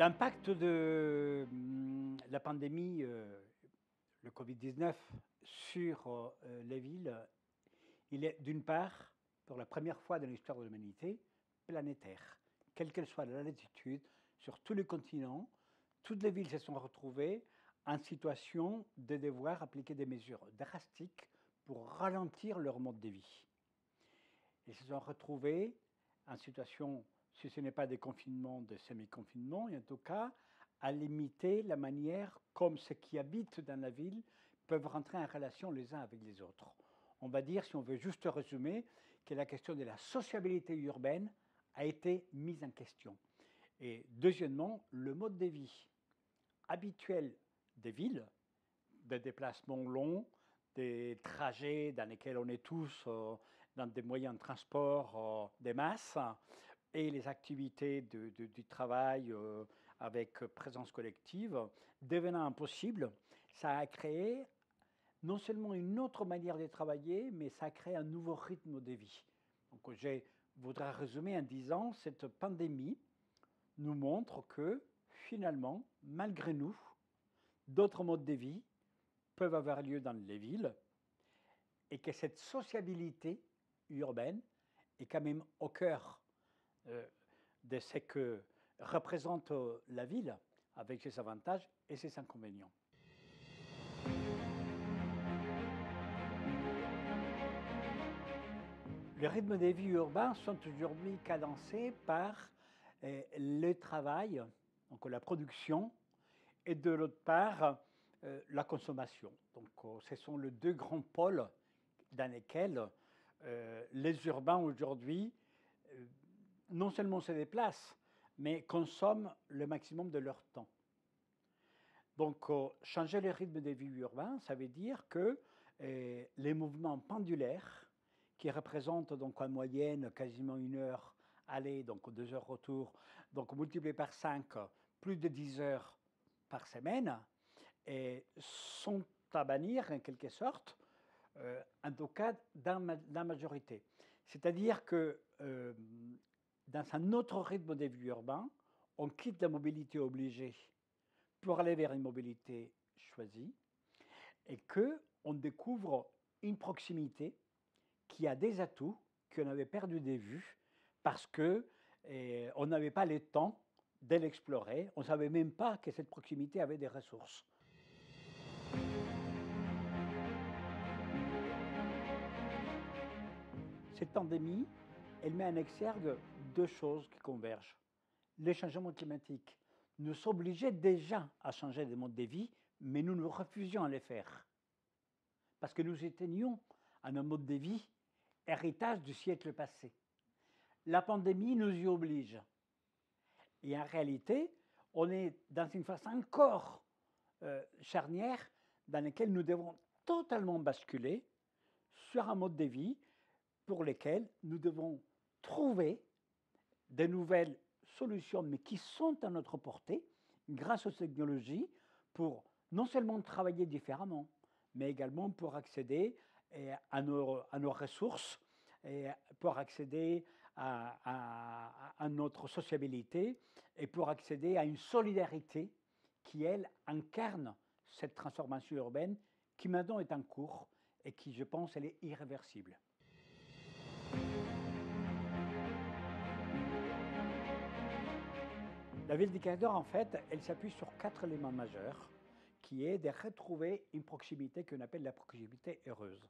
L'impact de la pandémie, le Covid-19, sur les villes, il est d'une part, pour la première fois dans l'histoire de l'humanité, planétaire. Quelle qu'elle soit la latitude, sur tous les continents, toutes les villes se sont retrouvées en situation de devoir appliquer des mesures drastiques pour ralentir leur mode de vie. Elles se sont retrouvées en situation, si ce n'est pas de confinement, de semi-confinement, et en tout cas, à limiter la manière comme ceux qui habitent dans la ville peuvent rentrer en relation les uns avec les autres. On va dire, si on veut juste résumer, que la question de la sociabilité urbaine a été mise en question. Et deuxièmement, le mode de vie habituel des villes, des déplacements longs, des trajets dans lesquels on est tous dans des moyens de transport des masses, et les activités du travail avec présence collective devenant impossible, ça a créé non seulement une autre manière de travailler, mais ça a créé un nouveau rythme de vie. Donc je voudrais résumer en disant, cette pandémie nous montre que finalement, malgré nous, d'autres modes de vie peuvent avoir lieu dans les villes et que cette sociabilité urbaine est quand même au cœur de ce que représente la ville, avec ses avantages et ses inconvénients. Les rythmes de vie urbains sont aujourd'hui cadencés par le travail, donc la production, et de l'autre part, la consommation. Donc ce sont les deux grands pôles dans lesquels les urbains aujourd'hui non seulement se déplacent, mais consomment le maximum de leur temps. Donc, changer le rythme de vie urbain, ça veut dire que les mouvements pendulaires, qui représentent donc en moyenne quasiment 1 heure aller, donc 2 heures retour, donc multiplié par 5, plus de 10 heures par semaine, sont à bannir en quelque sorte, en tout cas dans la majorité. C'est-à-dire que dans un autre rythme de vie urbain, on quitte la mobilité obligée pour aller vers une mobilité choisie, et qu'on découvre une proximité qui a des atouts qu'on avait perdu de vue parce qu'on n'avait pas le temps de l'explorer, on ne savait même pas que cette proximité avait des ressources. Cette pandémie, elle met en exergue deux choses qui convergent. Les changements climatiques nous obligeaient déjà à changer de mode de vie, mais nous nous refusions à les faire. Parce que nous éteignons à un mode de vie héritage du siècle passé. La pandémie nous y oblige. Et en réalité, on est dans une phase encore charnière dans laquelle nous devons totalement basculer sur un mode de vie pour lequel nous devons trouver de nouvelles solutions, mais qui sont à notre portée, grâce aux technologies, pour non seulement travailler différemment, mais également pour accéder à nos ressources, et pour accéder à notre sociabilité et pour accéder à une solidarité qui, elle, incarne cette transformation urbaine qui maintenant est en cours et qui, je pense, elle est irréversible. La ville du Quai-d'Or, en fait, elle s'appuie sur 4 éléments majeurs, qui est de retrouver une proximité qu'on appelle la proximité heureuse,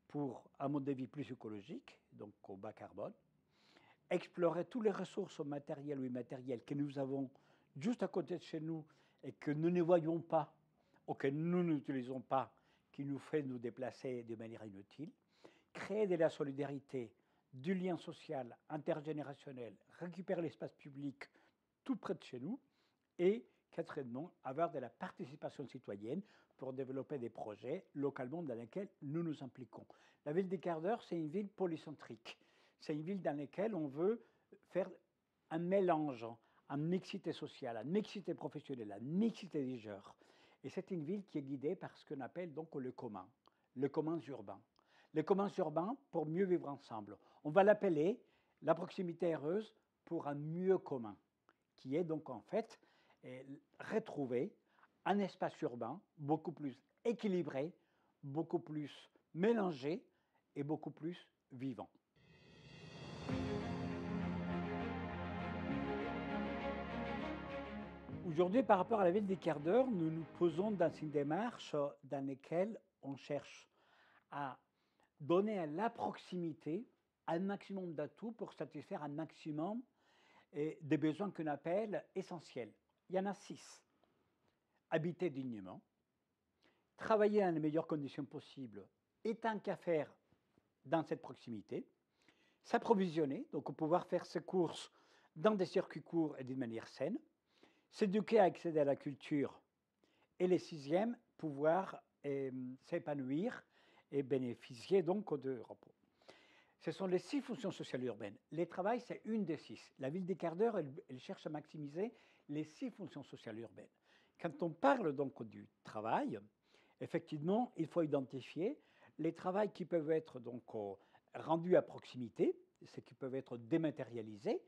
pour un mode de vie plus écologique, donc au bas carbone, explorer toutes les ressources matérielles ou immatérielles que nous avons juste à côté de chez nous et que nous ne voyons pas ou que nous n'utilisons pas, qui nous fait nous déplacer de manière inutile, créer de la solidarité, du lien social, intergénérationnel, récupérer l'espace public tout près de chez nous, et quatrièmement, avoir de la participation citoyenne pour développer des projets localement dans lesquels nous nous impliquons. La ville des quarts d'heure, c'est une ville polycentrique. C'est une ville dans laquelle on veut faire un mélange, une mixité sociale, une mixité professionnelle, une mixité des genres. Et c'est une ville qui est guidée par ce qu'on appelle donc le commun urbain. Le commun urbain pour mieux vivre ensemble. On va l'appeler la proximité heureuse pour un mieux commun, qui est donc en fait retrouver un espace urbain beaucoup plus équilibré, beaucoup plus mélangé et beaucoup plus vivant. Aujourd'hui, par rapport à la ville des quarts d'heure, nous nous posons dans une démarche dans laquelle on cherche à donner à la proximité un maximum d'atouts pour satisfaire un maximum des besoins qu'on appelle essentiels. Il y en a 6. Habiter dignement, travailler dans les meilleures conditions possibles et tant qu'à faire dans cette proximité, s'approvisionner, donc pouvoir faire ses courses dans des circuits courts et d'une manière saine, s'éduquer à accéder à la culture, et les 6e, pouvoir s'épanouir et bénéficier donc de repos. Ce sont les 6 fonctions sociales urbaines. Le travail, c'est une des 6. La ville des quarts d'heure, elle cherche à maximiser les 6 fonctions sociales urbaines. Quand on parle donc du travail, effectivement, il faut identifier les travaux qui peuvent être donc rendus à proximité, ceux qui peuvent être dématérialisés,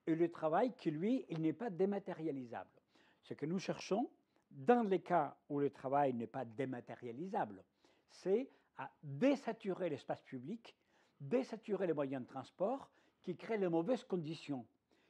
et le travail qui, lui, il n'est pas dématérialisable. Ce que nous cherchons, dans les cas où le travail n'est pas dématérialisable, c'est à désaturer l'espace public, désaturer les moyens de transport qui créent les mauvaises conditions.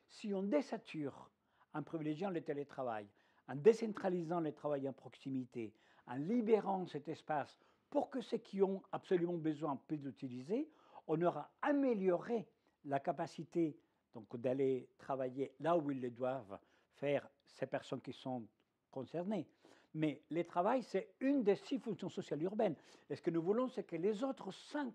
Si on désature en privilégiant le télétravail, en décentralisant le travail en proximité, en libérant cet espace pour que ceux qui ont absolument besoin puissent l'utiliser, on aura amélioré la capacité donc d'aller travailler là où ils le doivent faire ces personnes qui sont concernées. Mais le travail, c'est une des 6 fonctions sociales urbaines. Et ce que nous voulons, c'est que les autres 5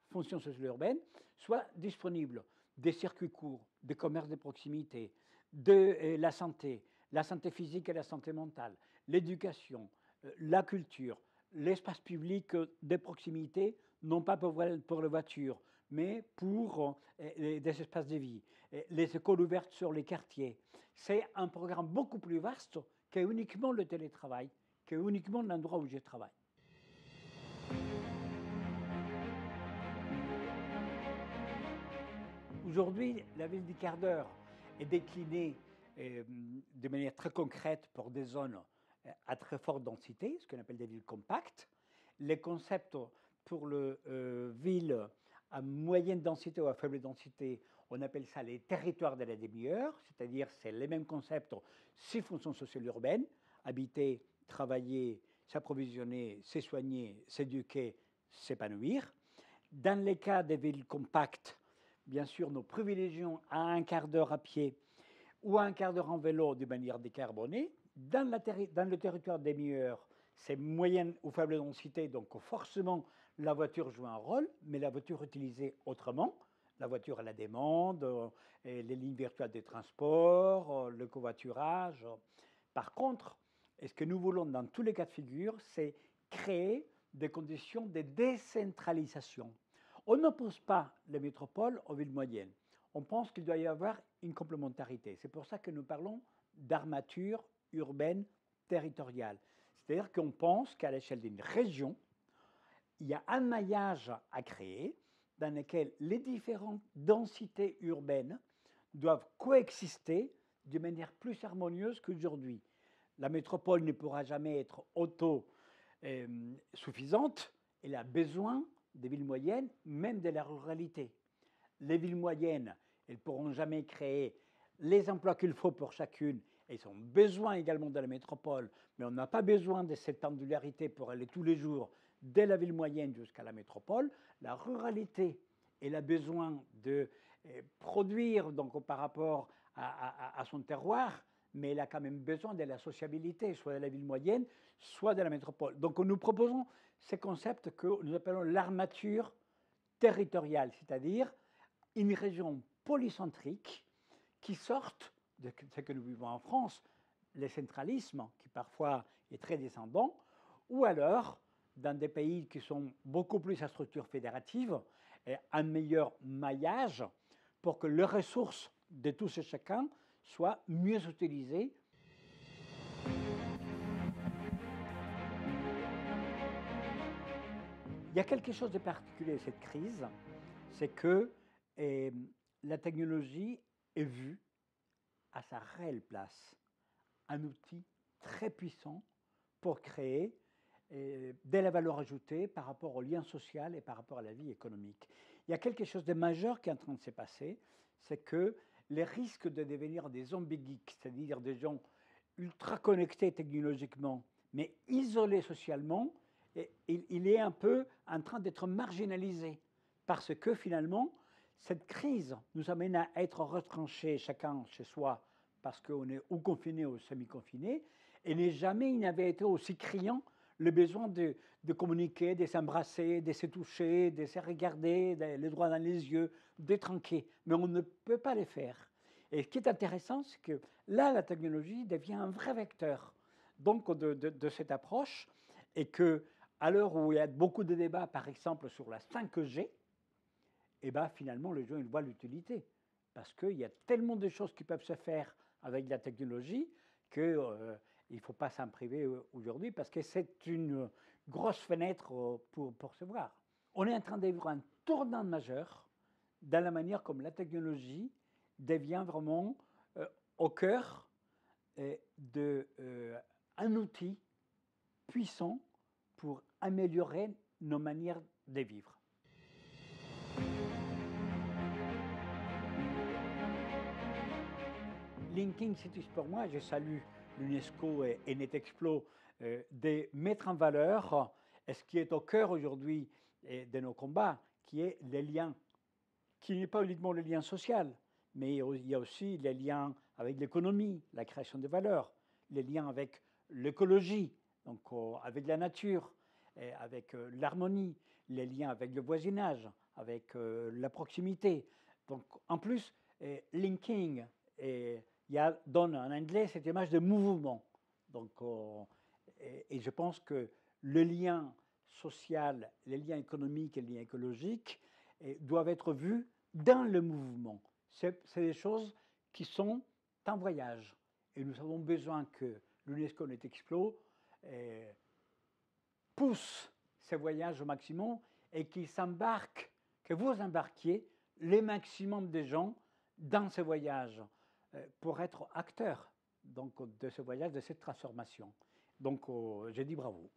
fonctions sociales urbaines soient disponibles. Des circuits courts, des commerces de proximité, de la santé physique et la santé mentale, l'éducation, la culture, l'espace public de proximité, non pas pour les voitures, mais pour des espaces de vie, les écoles ouvertes sur les quartiers. C'est un programme beaucoup plus vaste que uniquement le télétravail, que uniquement l'endroit où je travaille. Aujourd'hui, la ville du quart d'heure est déclinée de manière très concrète pour des zones à très forte densité, ce qu'on appelle des villes compactes. Les concepts pour les villes à moyenne densité ou à faible densité, on appelle ça les territoires de la demi-heure, c'est-à-dire c'est les mêmes concepts, 6 fonctions sociales urbaines, habiter, travailler, s'approvisionner, se soigner, s'éduquer, s'épanouir. Dans les cas des villes compactes, bien sûr, nous privilégions à un quart d'heure à pied ou à un quart d'heure en vélo de manière décarbonée. Dans le territoire demi-heure, c'est moyenne ou faible densité, donc forcément la voiture joue un rôle, mais la voiture utilisée autrement. La voiture à la demande, les lignes virtuelles de transport, le covoiturage. Par contre, ce que nous voulons dans tous les cas de figure, c'est créer des conditions de décentralisation. On n'oppose pas les métropoles aux villes moyennes. On pense qu'il doit y avoir une complémentarité. C'est pour ça que nous parlons d'armature urbaine territoriale. C'est-à-dire qu'on pense qu'à l'échelle d'une région, il y a un maillage à créer dans lequel les différentes densités urbaines doivent coexister de manière plus harmonieuse qu'aujourd'hui. La métropole ne pourra jamais être autosuffisante. Elle a besoin des villes moyennes, même de la ruralité. Les villes moyennes, elles ne pourront jamais créer les emplois qu'il faut pour chacune. Elles ont besoin également de la métropole, mais on n'a pas besoin de cette angularité pour aller tous les jours dès la ville moyenne jusqu'à la métropole. La ruralité, elle a besoin de produire donc, par rapport à son terroir, mais elle a quand même besoin de la sociabilité, soit de la ville moyenne, soit de la métropole. Donc nous proposons ces concepts que nous appelons l'armature territoriale, c'est-à-dire une région polycentrique qui sorte de ce que nous vivons en France, le centralisme qui parfois est très descendant, ou alors dans des pays qui sont beaucoup plus à structure fédérative, un meilleur maillage pour que les ressources de tous et chacun soient mieux utilisées. Il y a quelque chose de particulier à cette crise, c'est que la technologie est vue à sa réelle place un outil très puissant pour créer de la valeur ajoutée par rapport au lien social et par rapport à la vie économique. Il y a quelque chose de majeur qui est en train de se passer, c'est que les risques de devenir des zombies geeks, c'est-à-dire des gens ultra connectés technologiquement, mais isolés socialement, il est un peu en train d'être marginalisé, parce que finalement, cette crise nous amène à être retranchés chacun chez soi, parce qu'on est ou confiné ou semi-confiné, et jamais il n'avait été aussi criant le besoin de communiquer, de s'embrasser, de se toucher, de se regarder, les droits dans les yeux, de trinquer. Mais on ne peut pas les faire. Et ce qui est intéressant, c'est que là, la technologie devient un vrai vecteur donc de cette approche, et que à l'heure où il y a beaucoup de débats, par exemple sur la 5G, et ben finalement les gens ils voient l'utilité, parce qu'il y a tellement de choses qui peuvent se faire avec la technologie que il ne faut pas s'en priver aujourd'hui, parce que c'est une grosse fenêtre pour se voir. On est en train de vivre un tournant majeur dans la manière comme la technologie devient vraiment au cœur d'un outil puissant pour améliorer nos manières de vivre. Linking Cities, pour moi, je salue l'UNESCO et NetExplo de mettre en valeur ce qui est au cœur aujourd'hui de nos combats, qui est les liens, qui n'est pas uniquement le lien social, mais il y a aussi les liens avec l'économie, la création de valeur, les liens avec l'écologie, donc avec la nature, avec l'harmonie, les liens avec le voisinage, avec la proximité. Donc en plus, linking, il y a donne en anglais cette image de mouvement. Donc, et je pense que le lien social, les liens économiques et les liens écologiques doivent être vus dans le mouvement. C'est des choses qui sont en voyage. Et nous avons besoin que l'UNESCO NetExplo pousse ces voyages au maximum, et qu'ils s'embarquent, que vous embarquiez les maximum de gens dans ces voyages pour être acteurs donc, de ce voyage, de cette transformation. Donc, j'ai dit bravo.